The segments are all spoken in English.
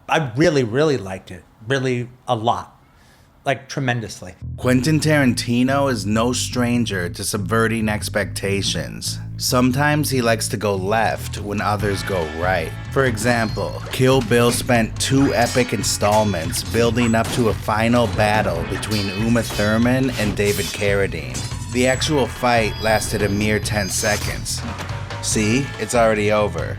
I really, really liked it. Really a lot. Like, tremendously. Quentin Tarantino is no stranger to subverting expectations. Sometimes he likes to go left when others go right. For example, Kill Bill spent 2 epic installments building up to a final battle between Uma Thurman and David Carradine. The actual fight lasted a mere 10 seconds. See, it's already over.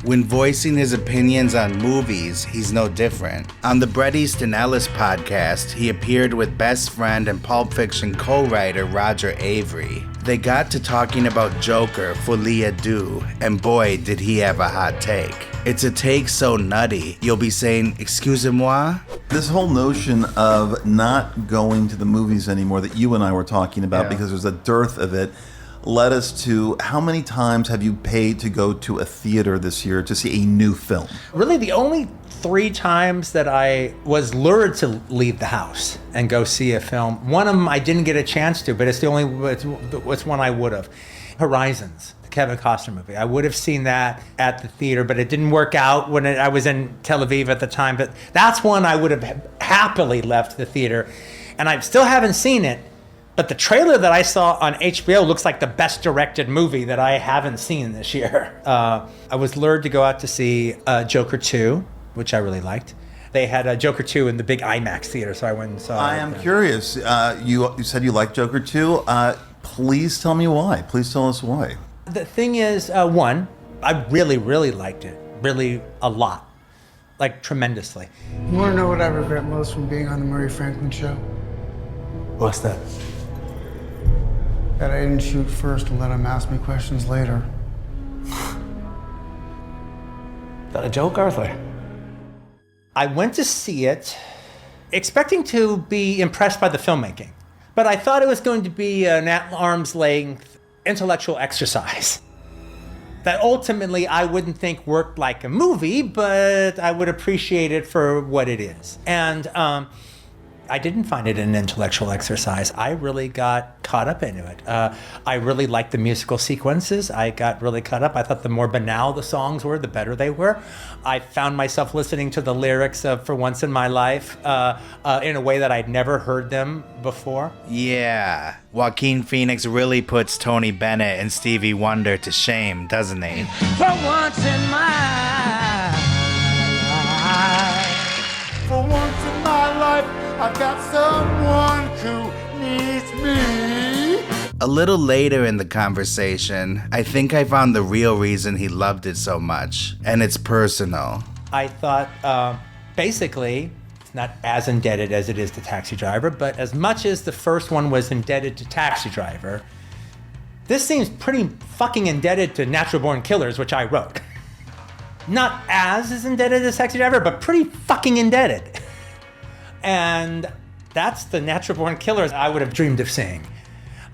When voicing his opinions on movies, he's no different. On the Bret Easton Ellis podcast, he appeared with best friend and Pulp Fiction co-writer Roger Avery. They got to talking about Joker, Folie à Deux, and boy, did he have a hot take. It's a take so nutty, you'll be saying, excusez-moi? This whole notion of not going to the movies anymore that you and I were talking about because there's a dearth of it, led us to how many times have you paid to go to a theater this year to see a new film? Really, the only 3 times that I was lured to leave the house and go see a film. One of them I didn't get a chance to, but it's one I would have. Horizons, the Kevin Costner movie. I would have seen that at the theater, but it didn't work out when I was in Tel Aviv at the time. But that's one I would have happily left the theater. And I still haven't seen it. But the trailer that I saw on HBO looks like the best directed movie that I haven't seen this year. I was lured to go out to see Joker 2, which I really liked. They had Joker 2 in the big IMAX theater, so I went and saw it. I am curious. You said you liked Joker 2. Please tell me why. Please tell us why. The thing is, one, I really, really liked it. Really a lot. Like, tremendously. You want to know what I regret most from being on the Murray Franklin show? What's that? That I didn't shoot first and let him ask me questions later. Is that a joke, Arthur? I went to see it expecting to be impressed by the filmmaking, but I thought it was going to be an at-arm's length intellectual exercise that ultimately I wouldn't think worked like a movie, but I would appreciate it for what it is. And I didn't find it an intellectual exercise. I really got caught up into it. I really liked the musical sequences. I got really caught up. I thought the more banal the songs were, the better they were. I found myself listening to the lyrics of For Once in My Life in a way that I'd never heard them before. Yeah, Joaquin Phoenix really puts Tony Bennett and Stevie Wonder to shame, doesn't he? For once in my life. For once in my life, I've got someone who needs me. A little later in the conversation, I think I found the real reason he loved it so much, and it's personal. I thought, basically, it's not as indebted as it is to Taxi Driver, but as much as the first one was indebted to Taxi Driver, this seems pretty fucking indebted to Natural Born Killers, which I wrote. Not as indebted as Taxi Driver, but pretty fucking indebted. And that's the Natural Born Killers I would have dreamed of seeing.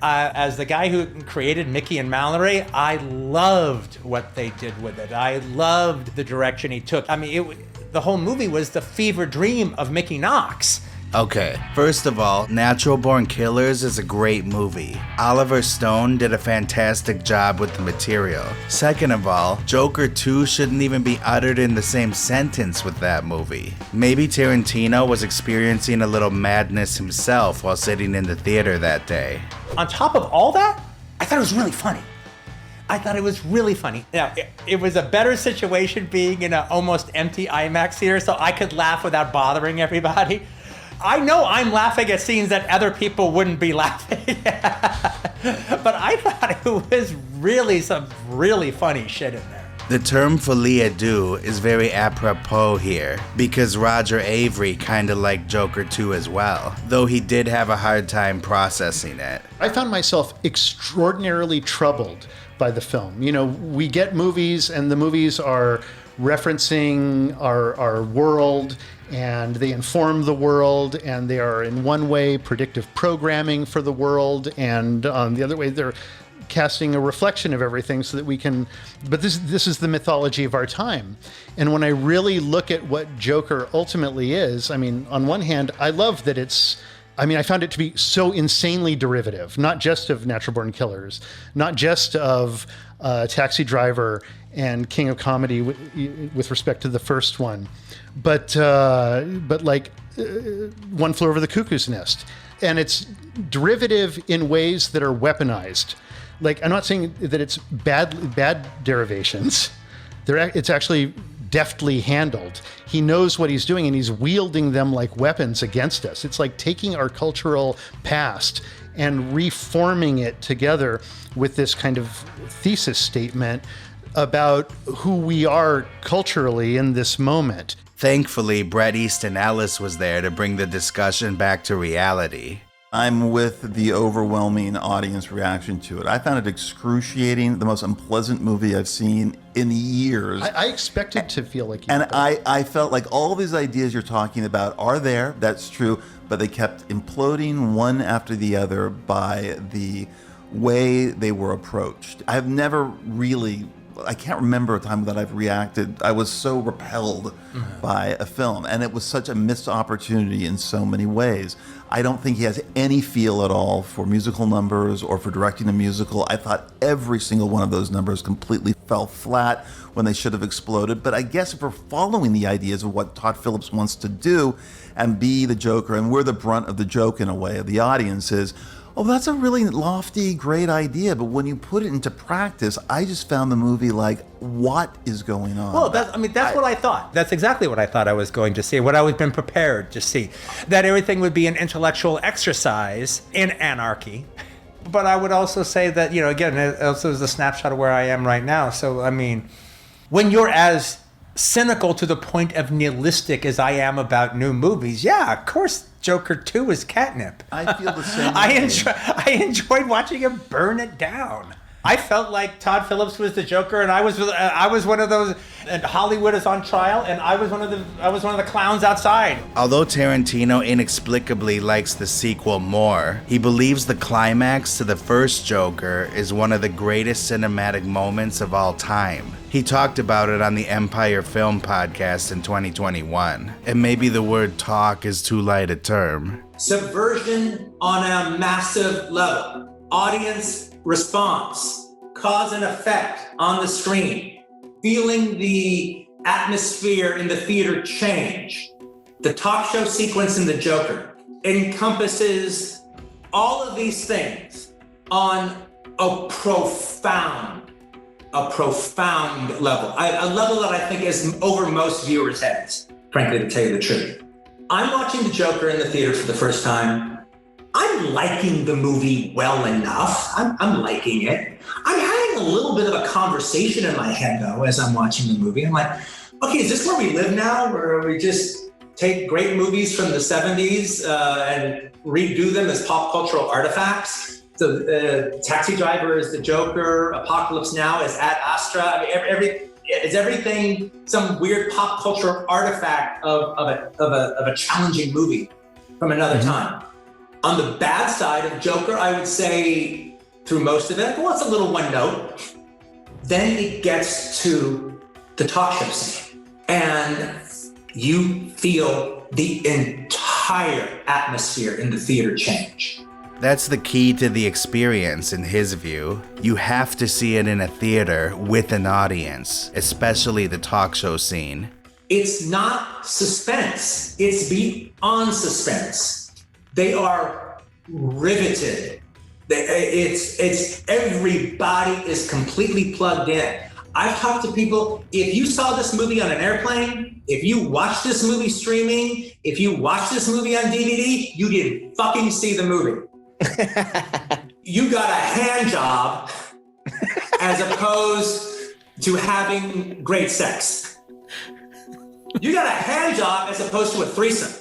As the guy who created Mickey and Mallory, I loved what they did with it. I loved the direction he took. I mean, the whole movie was the fever dream of Mickey Knox. Okay, first of all, Natural Born Killers is a great movie. Oliver Stone did a fantastic job with the material. Second of all, Joker 2 shouldn't even be uttered in the same sentence with that movie. Maybe Tarantino was experiencing a little madness himself while sitting in the theater that day. On top of all that, I thought it was really funny. I thought it was really funny. Now, it was a better situation being in an almost empty IMAX theater, so I could laugh without bothering everybody. I know I'm laughing at scenes that other people wouldn't be laughing at. But I thought it was really some really funny shit in there. The term folie à deux is very apropos here, because Roger Avery kinda liked Joker 2 as well, though he did have a hard time processing it. I found myself extraordinarily troubled by the film. You know, we get movies, and the movies are referencing our world, and they inform the world, and they are in one way predictive programming for the world, and the other way they're casting a reflection of everything so that we can, but this is the mythology of our time. And when I really look at what Joker ultimately is, I mean, on one hand, I love that I found it to be so insanely derivative, not just of Natural Born Killers, not just of Taxi Driver and King of Comedy with respect to the first one. But like One Flew Over the Cuckoo's Nest. And it's derivative in ways that are weaponized. Like, I'm not saying that it's bad derivations. It's actually deftly handled. He knows what he's doing and he's wielding them like weapons against us. It's like taking our cultural past and reforming it together with this kind of thesis statement about who we are culturally in this moment. Thankfully, Bret Easton Ellis was there to bring the discussion back to reality. I'm with the overwhelming audience reaction to it. I found it excruciating, the most unpleasant movie I've seen in years. I expected to feel like you. And I felt like all these ideas you're talking about are there, that's true, but they kept imploding one after the other by the way they were approached. I've never really, I can't remember a time that I've reacted. I was so repelled by a film, and it was such a missed opportunity in so many ways. I don't think he has any feel at all for musical numbers or for directing a musical. I thought every single one of those numbers completely fell flat when they should have exploded. But I guess if we're following the ideas of what Todd Phillips wants to do and be the Joker, and we're the brunt of the joke in a way of the audience, is, oh, that's a really lofty, great idea. But when you put it into practice, I just found the movie like, what is going on? Well, that's what I thought. That's exactly what I thought I was going to see, what I was been prepared to see. That everything would be an intellectual exercise in anarchy. But I would also say that, again, it also is a snapshot of where I am right now. So, I mean, when you're as cynical to the point of nihilistic as I am about new movies, yeah, of course, Joker 2 is catnip. I feel the same way. I enjoyed watching him burn it down. I felt like Todd Phillips was the Joker, and I was one of those. And Hollywood is on trial, and I was one of the clowns outside. Although Tarantino inexplicably likes the sequel more, he believes the climax to the first Joker is one of the greatest cinematic moments of all time. He talked about it on the Empire Film Podcast in 2021, and maybe the word talk is too light a term. Subversion on a massive level. Audience response, cause and effect on the screen, feeling the atmosphere in the theater change. The talk show sequence in The Joker encompasses all of these things on a profound level. A level that I think is over most viewers' heads, frankly, to tell you the truth. I'm watching The Joker in the theater for the first time. I'm liking the movie well enough. I'm liking it. I'm having a little bit of a conversation in my head, though, as I'm watching the movie. I'm like, okay, is this where we live now, where we just take great movies from the 70s and redo them as pop cultural artifacts? So Taxi Driver is the Joker, Apocalypse Now is Ad Astra. I mean, is everything some weird pop culture artifact of a challenging movie from another time? On the bad side of Joker, I would say through most of it, well, it's a little one note. Then it gets to the talk show scene, and you feel the entire atmosphere in the theater change. That's the key to the experience, in his view. You have to see it in a theater with an audience, especially the talk show scene. It's not suspense. It's beyond suspense. They are riveted. It's everybody is completely plugged in. I've talked to people, if you saw this movie on an airplane, if you watched this movie streaming, if you watched this movie on DVD, you didn't fucking see the movie. You got a hand job as opposed to having great sex. You got a hand job as opposed to a threesome.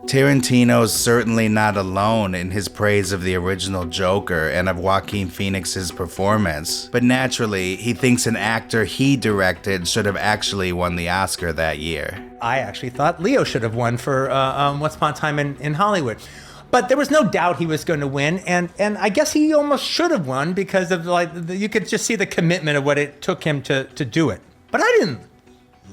Tarantino's certainly not alone in his praise of the original Joker and of Joaquin Phoenix's performance, but naturally, he thinks an actor he directed should have actually won the Oscar that year. I actually thought Leo should have won for Once Upon a Time in Hollywood. But there was no doubt he was going to win, and I guess he almost should have won because of you could just see the commitment of what it took him to do it. But I didn't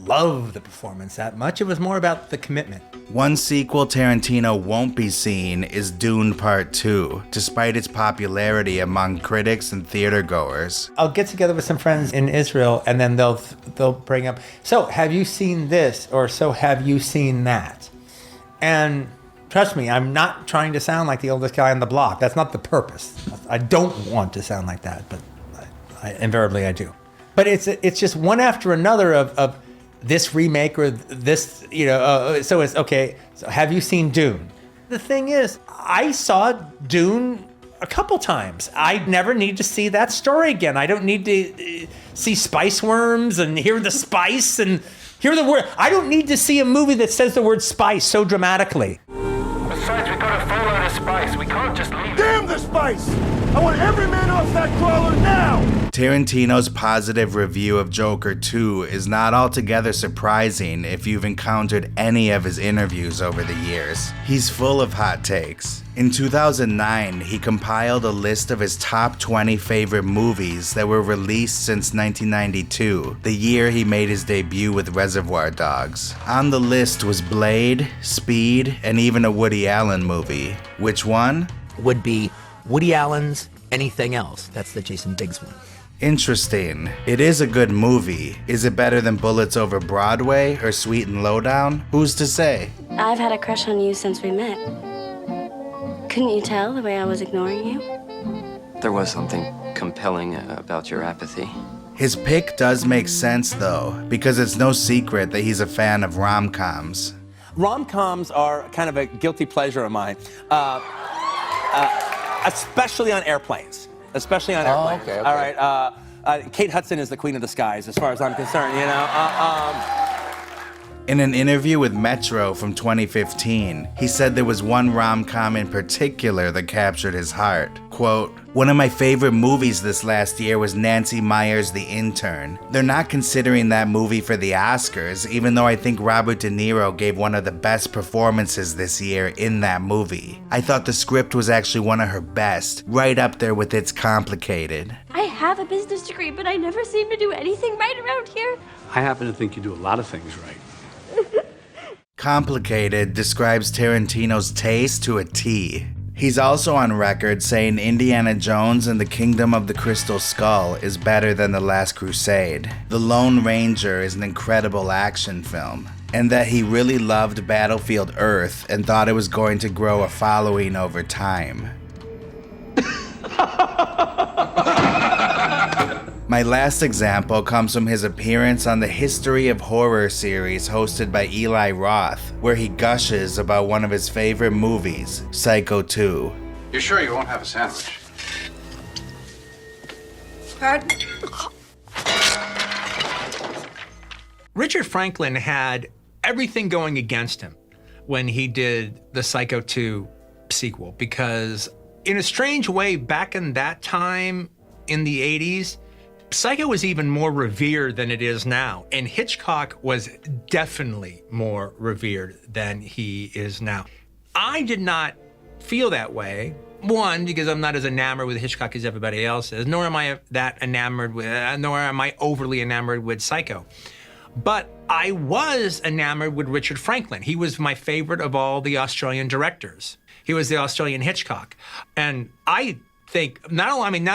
love the performance that much. It was more about the commitment. One sequel Tarantino won't be seeing is Dune Part 2, despite its popularity among critics and theatergoers. I'll get together with some friends in Israel, and then they'll bring up, so have you seen this, or so have you seen that? And trust me, I'm not trying to sound like the oldest guy on the block. That's not the purpose. I don't want to sound like that, but invariably I do. But it's just one after another of this remake or this, so it's okay. So have you seen Dune? The thing is, I saw Dune a couple times. I never need to see that story again. I don't need to see spice worms and hear the spice and hear the word. I don't need to see a movie that says the word spice so dramatically. Besides, we got a full load of spice. We can't just leave it. Damn the spice! I want every man off that crawler now! Tarantino's positive review of Joker 2 is not altogether surprising if you've encountered any of his interviews over the years. He's full of hot takes. In 2009, he compiled a list of his top 20 favorite movies that were released since 1992, the year he made his debut with Reservoir Dogs. On the list was Blade, Speed, and even a Woody Allen movie. Which one? Would be Woody Allen's Anything Else. That's the Jason Biggs one. Interesting. It is a good movie. Is it better than Bullets Over Broadway or Sweet and Lowdown? Who's to say? I've had a crush on you since we met. Couldn't you tell the way I was ignoring you? There was something compelling about your apathy. His pick does make sense though, because it's no secret that he's a fan of rom-coms. Rom-coms are kind of a guilty pleasure of mine, especially on airplanes. Especially on airplanes. Okay. All right. Kate Hudson is the queen of the skies, as far as I'm concerned. In an interview with Metro from 2015, he said there was one rom-com in particular that captured his heart. Quote, "One of my favorite movies this last year was Nancy Meyer's The Intern. They're not considering that movie for the Oscars, even though I think Robert De Niro gave one of the best performances this year in that movie. I thought the script was actually one of her best, right up there with It's Complicated." I have a business degree, but I never seem to do anything right around here. I happen to think you do a lot of things right. Complicated describes Tarantino's taste to a T. He's also on record saying Indiana Jones and the Kingdom of the Crystal Skull is better than The Last Crusade. The Lone Ranger is an incredible action film, and that he really loved Battlefield Earth and thought it was going to grow a following over time. My last example comes from his appearance on the History of Horror series hosted by Eli Roth, where he gushes about one of his favorite movies, Psycho 2. You're sure you won't have a sandwich? Pardon? Richard Franklin had everything going against him when he did the Psycho 2 sequel, because in a strange way, back in that time in the 80s, Psycho was even more revered than it is now, and Hitchcock was definitely more revered than he is now. I did not feel that way. One, because I'm not as enamored with Hitchcock as everybody else is, nor am I nor am I overly enamored with Psycho. But I was enamored with Richard Franklin. He was my favorite of all the Australian directors. He was the Australian Hitchcock, and I think not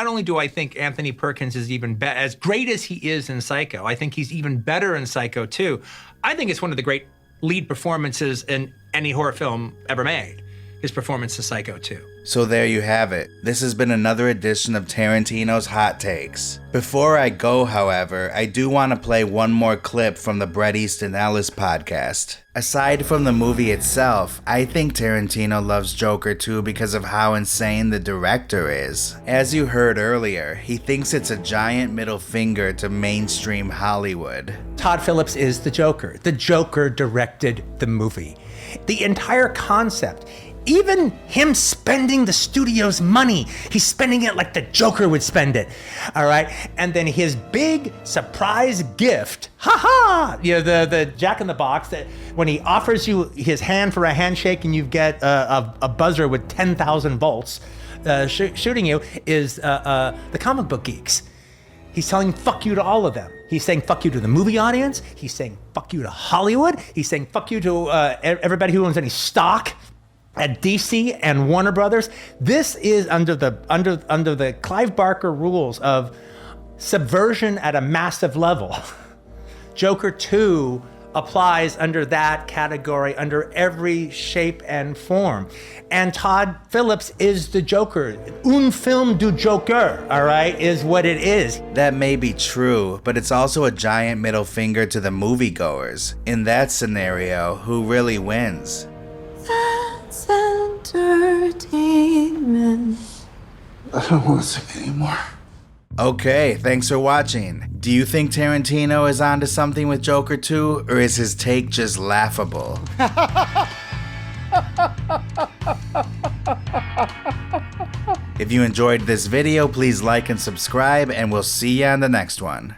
only do I think Anthony Perkins is even better, as great as he is in Psycho, I think he's even better in Psycho 2. I think it's one of the great lead performances in any horror film ever made, his performance in Psycho 2. So there you have it. This has been another edition of Tarantino's Hot Takes. Before I go, however, I do want to play one more clip from the Bret Easton Ellis podcast. Aside from the movie itself, I think Tarantino loves Joker 2 because of how insane the director is. As you heard earlier, he thinks it's a giant middle finger to mainstream Hollywood. Todd Phillips is the Joker. The Joker directed the movie. The entire concept, even him spending the studio's money, he's spending it like the Joker would spend it, all right? And then his big surprise gift, the Jack in the Box, that when he offers you his hand for a handshake and you get a buzzer with 10,000 volts shooting you, is the comic book geeks. He's telling fuck you to all of them. He's saying fuck you to the movie audience. He's saying fuck you to Hollywood. He's saying fuck you to everybody who owns any stock at DC and Warner Brothers. This is under the Clive Barker rules of subversion at a massive level. Joker 2 applies under that category, under every shape and form. And Todd Phillips is the Joker. Un film du Joker, all right, is what it is. That may be true, but it's also a giant middle finger to the moviegoers. In that scenario, who really wins? That's entertainment. I don't want to sing anymore. Okay, thanks for watching. Do you think Tarantino is onto something with Joker 2, or is his take just laughable? If you enjoyed this video, please like and subscribe, and we'll see you on the next one.